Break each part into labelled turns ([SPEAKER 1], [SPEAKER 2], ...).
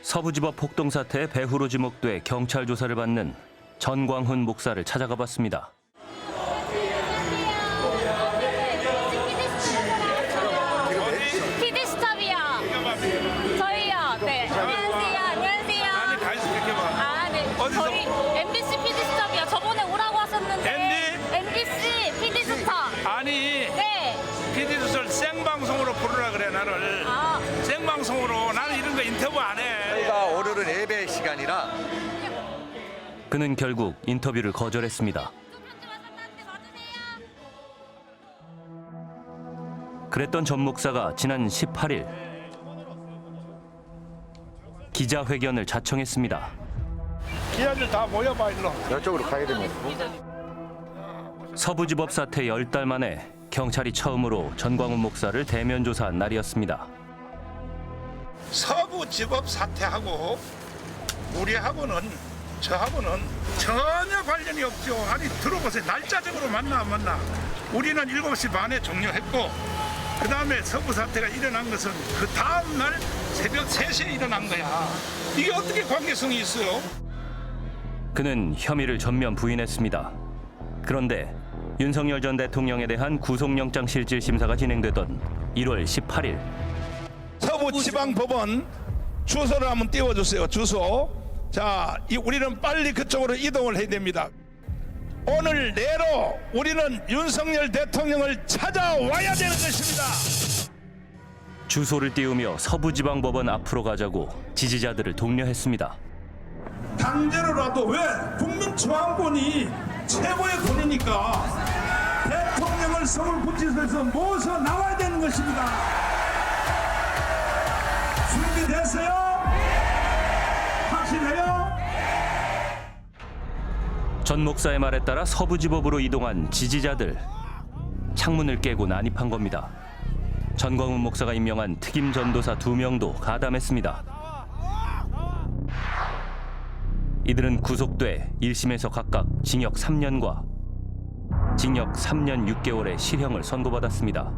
[SPEAKER 1] 서부지법 폭동 사태의 배후로 지목돼 경찰 조사를 받는 전광훈 목사를 찾아가 봤습니다.
[SPEAKER 2] 피디스톱이요. 저희요. 네. 안녕하세요.
[SPEAKER 3] 아니 가이스 이렇게 봐.
[SPEAKER 2] 아, 네.
[SPEAKER 3] 어디서?
[SPEAKER 2] 저희 MBC 피디스톱이요. 저번에 오라고 하셨는데. MBC 피디스톱.
[SPEAKER 3] 아니
[SPEAKER 2] 네.
[SPEAKER 3] PD수설 생방송으로 부르라 그래 나를.
[SPEAKER 2] 아.
[SPEAKER 3] 생방송으로 나는 이런 거 인터뷰 안 해.
[SPEAKER 4] 저희가 오늘은 예배 시간이라
[SPEAKER 1] 그는 결국 인터뷰를 거절했습니다. 그랬던 전 목사가 지난 18일 기자회견을 자청했습니다.
[SPEAKER 3] 기자들 다 모여봐 일로.
[SPEAKER 4] 이쪽으로 가야 되면
[SPEAKER 1] 서부지법 사태 10달 만에 경찰이 처음으로 전광훈 목사를 대면 조사한 날이었습니다.
[SPEAKER 3] 서부지법 사태하고 우리하고는 저하고는 전혀 관련이 없죠. 아니 들어보세요. 날짜적으로 만나 안 만나. 우리는 7시 반에 종료했고 그 다음에 서부 사태가 일어난 것은 그 다음 날 새벽 3시에 일어난 거야. 이게 어떻게 관계성이 있어요?
[SPEAKER 1] 그는 혐의를 전면 부인했습니다. 그런데 윤석열 전 대통령에 대한 구속영장 실질 심사가 진행되던 1월 18일
[SPEAKER 3] 서부지방법원 주소를 한번 띄워주세요. 주소. 자, 우리는 빨리 그쪽으로 이동을 해야 됩니다. 오늘 내로 우리는 윤석열 대통령을 찾아와야 되는 것입니다.
[SPEAKER 1] 주소를 띄우며 서부지방법원 앞으로 가자고 지지자들을 독려했습니다.
[SPEAKER 3] 강제로라도 왜 국민중앙권이 최고의 권위니까 대통령을 서울구치소에서 모셔 나와야 되는 것입니다. 준비됐어요? 확실해요?
[SPEAKER 1] 전 목사의 말에 따라 서부지법으로 이동한 지지자들. 창문을 깨고 난입한 겁니다. 전광훈 목사가 임명한 특임 전도사 2명도 가담했습니다. 이들은 구속돼 1심에서 각각 징역 3년과 징역 3년 6개월의 실형을 선고받았습니다.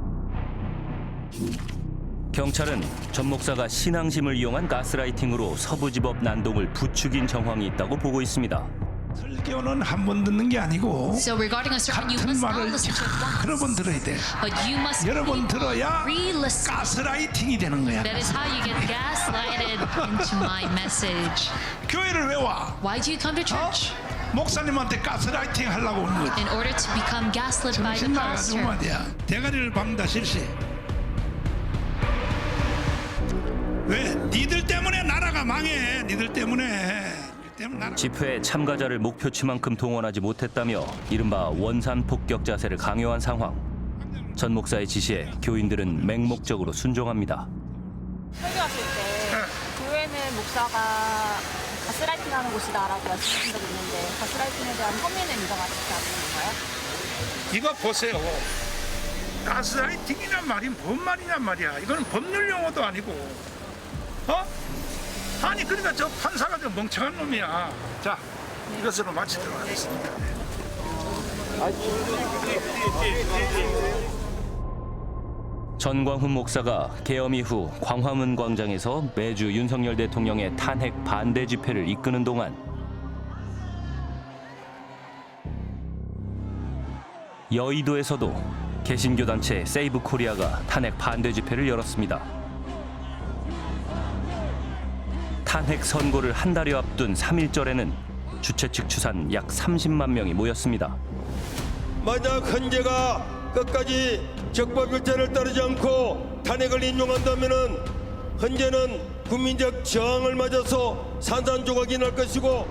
[SPEAKER 1] 경찰은 전 목사가 신앙심을 이용한 가스라이팅으로 서부지법 난동을 부추긴 정황이 있다고 보고 있습니다.
[SPEAKER 3] 설교는 한 번 듣는 게 아니고
[SPEAKER 5] So regarding a sermon, you
[SPEAKER 3] 같은
[SPEAKER 5] must
[SPEAKER 3] 말을
[SPEAKER 5] not listen to it
[SPEAKER 3] 여러 번
[SPEAKER 5] once,
[SPEAKER 3] 들어야 돼.
[SPEAKER 5] but you must
[SPEAKER 3] 여러 번 들어야
[SPEAKER 5] re-listen.
[SPEAKER 3] 가스라이팅이 되는 거야.
[SPEAKER 5] That is how you get gaslighted into my message.
[SPEAKER 3] 교회를 왜 와?
[SPEAKER 5] Why do you come to church?
[SPEAKER 3] 목사님한테 가스라이팅 하려고 오는 거지.
[SPEAKER 5] In order to become gaslit by the
[SPEAKER 3] 정신 나가지고
[SPEAKER 5] pastor.
[SPEAKER 3] 말이야. 대가리를 박는다 실시. 왜? 니들 때문에 나라가 망해. 니들 때문에.
[SPEAKER 1] 집회에 참가자를 목표치만큼 동원하지 못했다며 이른바 원산 폭격 자세를 강요한 상황. 전 목사의 지시에 교인들은 맹목적으로 순종합니다.
[SPEAKER 2] 설교하실 때 교회는 목사가 가스라이팅하는 곳이다라고 말씀하신 적이 있는데 가스라이팅에 대한 혐의는 인정하시지 않는 건가요?
[SPEAKER 3] 이거 보세요. 가스라이팅이란 말이 뭔 말이냔 말이야. 이거는 법률 용어도 아니고, 아니 그러니까 저 판사가 저 멍청한 놈이야. 자, 이것으로 마치도록 하겠습니다.
[SPEAKER 1] 전광훈 목사가 계엄 이후 광화문 광장에서 매주 윤석열 대통령의 탄핵 반대 집회를 이끄는 동안 여의도에서도 개신교 단체 세이브 코리아가 탄핵 반대 집회를 열었습니다. 탄핵 선고를 한 달여 앞둔 3.1절에는 주최 측 추산 약 30만 명이 모였습니다.
[SPEAKER 6] 만약 헌재가 끝까지 적법일자를 따르지 않고 탄핵을 인용한다면은 헌재는 국민적 저항을 맞아서 산산조각이 날 것이고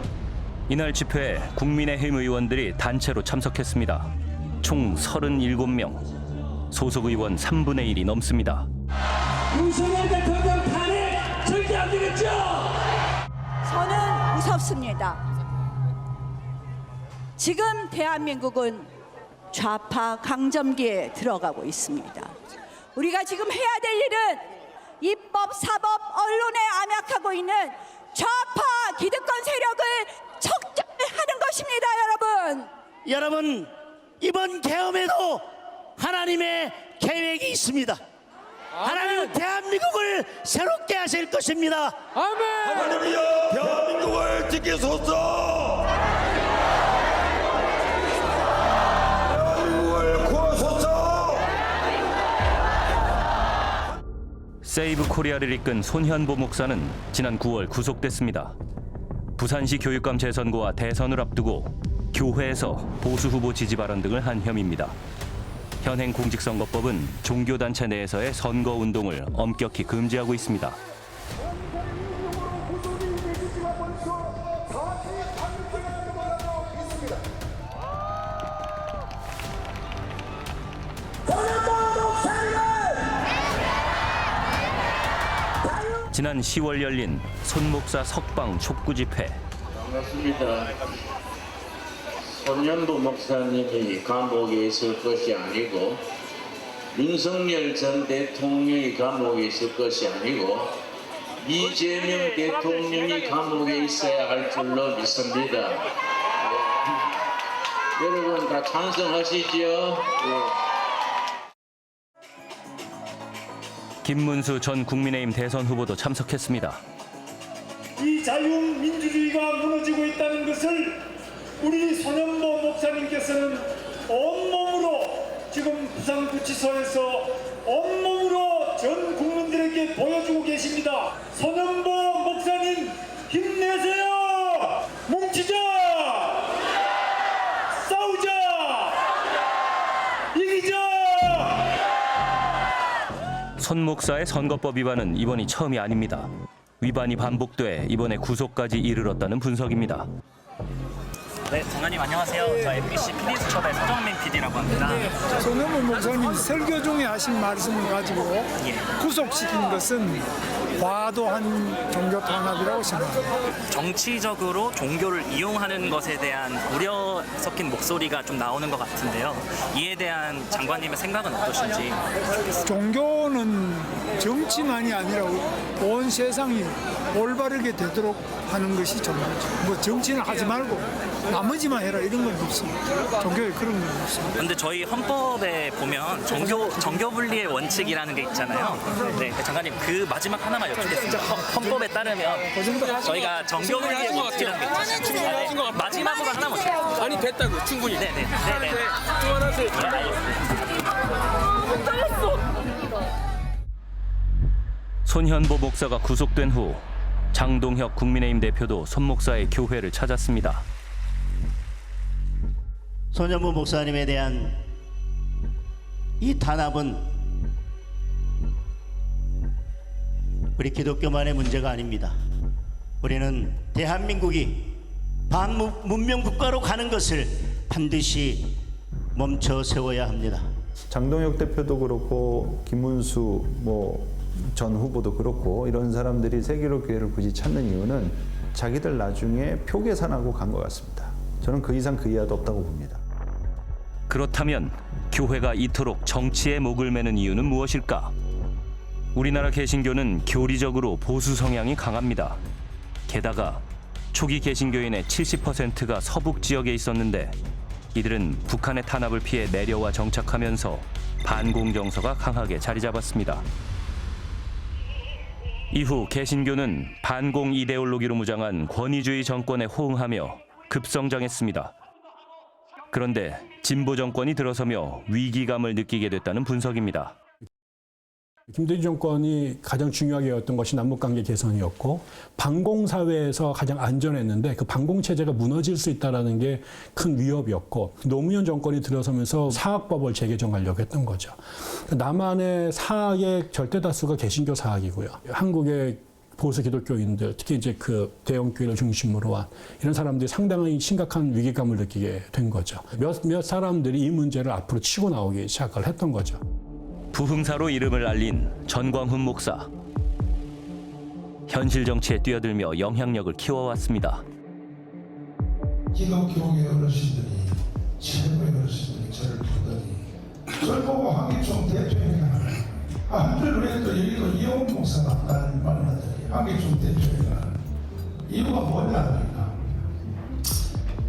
[SPEAKER 1] 이날 집회에 국민의힘 의원들이 단체로 참석했습니다. 총 37명, 소속 의원 3분의 1이 넘습니다.
[SPEAKER 7] 윤석열 대통령 탄핵 절대 안 되겠죠?
[SPEAKER 8] 저는 무섭습니다. 지금 대한민국은 좌파 강점기에 들어가고 있습니다. 우리가 지금 해야 될 일은 입법, 사법, 언론에 암약하고 있는 좌파 기득권 세력을 척결하는 것입니다, 여러분.
[SPEAKER 7] 여러분, 이번 계엄에도 하나님의 계획이 있습니다. 하나님은 대한민국을 새롭게 하실 것입니다.
[SPEAKER 6] 하나님이여 대한민국을 지키소서. 대한민국을 구하소서.
[SPEAKER 1] 세이브 코리아를 이끈 손현보 목사는 지난 9월 구속됐습니다. 부산시 교육감 재선거와 대선을 앞두고 교회에서 보수 후보 지지 발언 등을 한 혐의입니다. 현행 공직선거법은 종교단체 내에서의 선거운동을 엄격히 금지하고 있습니다. 지난 10월 열린 손 목사 석방 촉구 집회.
[SPEAKER 9] 반갑습니다. 손현보 목사님이 감옥에 있을 것이 아니고 윤석열 전 대통령이 감옥에 있을 것이 아니고 이재명 대통령이 감옥에 있어야 할 줄로 믿습니다. 여러분 다 찬성하시죠?
[SPEAKER 1] 김문수 전 국민의힘 대선 후보도 참석했습니다.
[SPEAKER 7] 이 자유민주주의가 무너지고 있다는 것을 우리 손현보 목사님께서는 온몸으로 지금 부산구치소에서 온몸으로 전 국민들에게 보여주고 계십니다. 손현보 목사님 힘내세요. 뭉치자. 싸우자. 이기자.
[SPEAKER 1] 손 목사의 선거법 위반은 이번이 처음이 아닙니다. 위반이 반복돼 이번에 구속까지 이르렀다는 분석입니다.
[SPEAKER 10] 네, 장관님 안녕하세요. 저 MBC PD수첩의 서정민 PD라고 합니다.
[SPEAKER 11] 손현보 목사님 설교 중에 하신 말씀을 가지고 구속시킨 것은 과도한 종교 탄압이라고 생각합니다.
[SPEAKER 10] 정치적으로 종교를 이용하는 것에 대한 우려 섞인 목소리가 좀 나오는 것 같은데요. 이에 대한 장관님의 생각은 어떠신지?
[SPEAKER 11] 종교는 정치만이 아니라 온 세상이 올바르게 되도록 하는 것이 종교죠. 뭐 정치는 하지 말고 나머지만 해라 이런 건 없습니다. 종교에 그런 건 없습니다.
[SPEAKER 10] 근데 저희 헌법에 보면 정교 분리의 원칙이라는 게 있잖아요. 네, 장관님 그 마지막 하나만 여쭙겠습니다. 헌법에 따르면 저희가 정교 분리의 원칙이라는 게 있잖아요. 네, 마지막으로 하나만 여쭙겠습니다.
[SPEAKER 12] 아니 됐다고 충분히.
[SPEAKER 10] 네네.
[SPEAKER 12] 그만하세요.
[SPEAKER 10] 네, 알겠습니다.
[SPEAKER 1] 손현보 목사가 구속된 후 장동혁 국민의힘 대표도 손 목사의 교회를 찾았습니다.
[SPEAKER 7] 손현보 목사님에 대한 이 탄압은 우리 기독교만의 문제가 아닙니다. 우리는 대한민국이 반문명 국가로 가는 것을 반드시 멈춰 세워야 합니다.
[SPEAKER 13] 장동혁 대표도 그렇고 김문수 전 후보도 그렇고 이런 사람들이 세계로교회를 굳이 찾는 이유는 자기들 나중에 표 계산하고 간 것 같습니다. 저는 그 이상 그 이하도 없다고 봅니다.
[SPEAKER 1] 그렇다면 교회가 이토록 정치에 목을 매는 이유는 무엇일까? 우리나라 개신교는 교리적으로 보수 성향이 강합니다. 게다가 초기 개신교인의 70%가 서북 지역에 있었는데 이들은 북한의 탄압을 피해 내려와 정착하면서 반공 정서가 강하게 자리 잡았습니다. 이후 개신교는 반공 이데올로기로 무장한 권위주의 정권에 호응하며 급성장했습니다. 그런데 진보 정권이 들어서며 위기감을 느끼게 됐다는 분석입니다.
[SPEAKER 14] 김대중 정권이 가장 중요하게 여겼던 것이 남북관계 개선이었고 반공사회에서 가장 안전했는데 그 반공체제가 무너질 수 있다는 게 큰 위협이었고 노무현 정권이 들어서면서 사학법을 재개정하려고 했던 거죠. 남한의 사학의 절대 다수가 개신교 사학이고요. 한국의 보수 기독교인들, 특히 이제 그 대형 교회를 중심으로 한 이런 사람들이 상당히 심각한 위기감을 느끼게 된 거죠. 몇 사람들이 이 문제를 앞으로 치고 나오기 시작을 했던 거죠.
[SPEAKER 1] 부흥사로 이름을 알린 전광훈 목사. 현실 정치에 뛰어들며 영향력을 키워왔습니다.
[SPEAKER 3] 기독교계 어르신들이 최고의 어르신들이 저를 보더니 저를 보고 한기총 대표회가 한 줄 그래도 여기도 이용 목사 같다는 말을 하더니 한기총 대표회가 이유가 뭐냐니까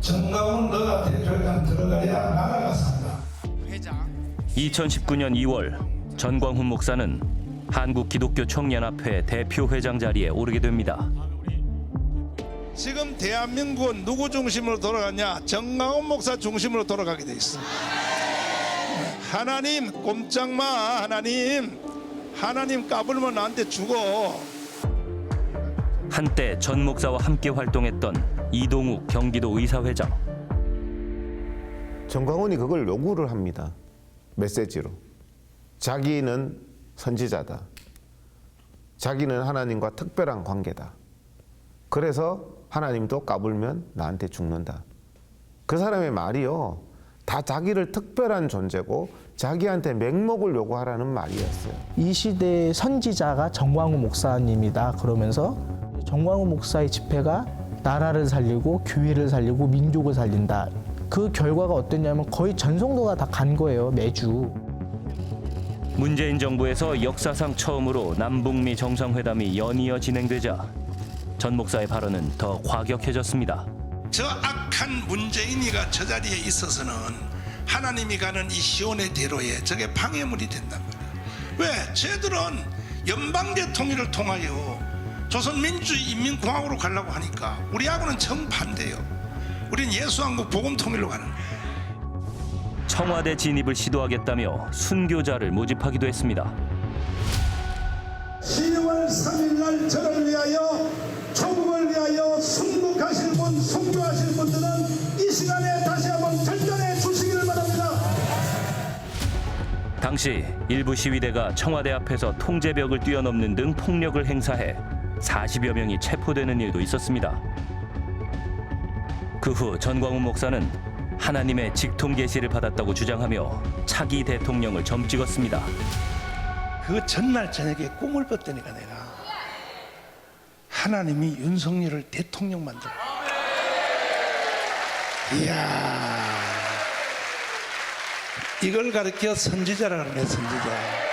[SPEAKER 3] 정가훈 너가 대표회장 들어가야 나라가 산다.
[SPEAKER 1] 2019년 2월 전광훈 목사는 한국기독교청년합회 대표회장 자리에 오르게 됩니다.
[SPEAKER 3] 지금 대한민국은 누구 중심으로 돌아가냐? 정강훈 목사 중심으로 돌아가게 돼 있어. 하나님 꼼짝마. 하나님 까불면 나한테 죽어.
[SPEAKER 1] 한때 전 목사와 함께 활동했던 이동욱 경기도 의사회장.
[SPEAKER 15] 정광훈이 그걸 요구를 합니다. 메시지로. 자기는 선지자다. 자기는 하나님과 특별한 관계다. 그래서 하나님도 까불면 나한테 죽는다. 그 사람의 말이요. 다 자기를 특별한 존재고 자기한테 맹목을 요구하라는 말이었어요.
[SPEAKER 16] 이 시대의 선지자가 정광훈 목사님이다 그러면서 정광훈 목사의 집회가 나라를 살리고 교회를 살리고 민족을 살린다. 그 결과가 어땠냐면 거의 전 성도가 다 간 거예요, 매주.
[SPEAKER 1] 문재인 정부에서 역사상 처음으로 남북미 정상회담이 연이어 진행되자 전 목사의 발언은 더 과격해졌습니다.
[SPEAKER 3] 저 악한 문재인이가 저 자리에 있어서는 하나님이 가는 이 시온의 대로에 저게 방해물이 된단 말이에요. 왜? 쟤들은 연방대통령을 통하여 조선민주인민공화국으로 가려고 하니까 우리하고는 정반대예요. 우린 예수한국 복음통일로 가는 거예요.
[SPEAKER 1] 청와대 진입을 시도하겠다며 순교자를 모집하기도 했습니다.
[SPEAKER 6] 10월 3일 날 저를 위하여 조국을 위하여 순국하실 분, 순교하실 분들은 이 시간에 다시 한번 결단해 주시기를 바랍니다.
[SPEAKER 1] 당시 일부 시위대가 청와대 앞에서 통제벽을 뛰어넘는 등 폭력을 행사해 40여 명이 체포되는 일도 있었습니다. 그 후 전광훈 목사는 하나님의 직통 계시를 받았다고 주장하며 차기 대통령을 점찍었습니다.
[SPEAKER 3] 그 전날 저녁에 꿈을 꿨다니까 내가. 하나님이 윤석열을 대통령 만들어. 이야, 이걸 가르쳐 선지자라고 그러네, 선지자.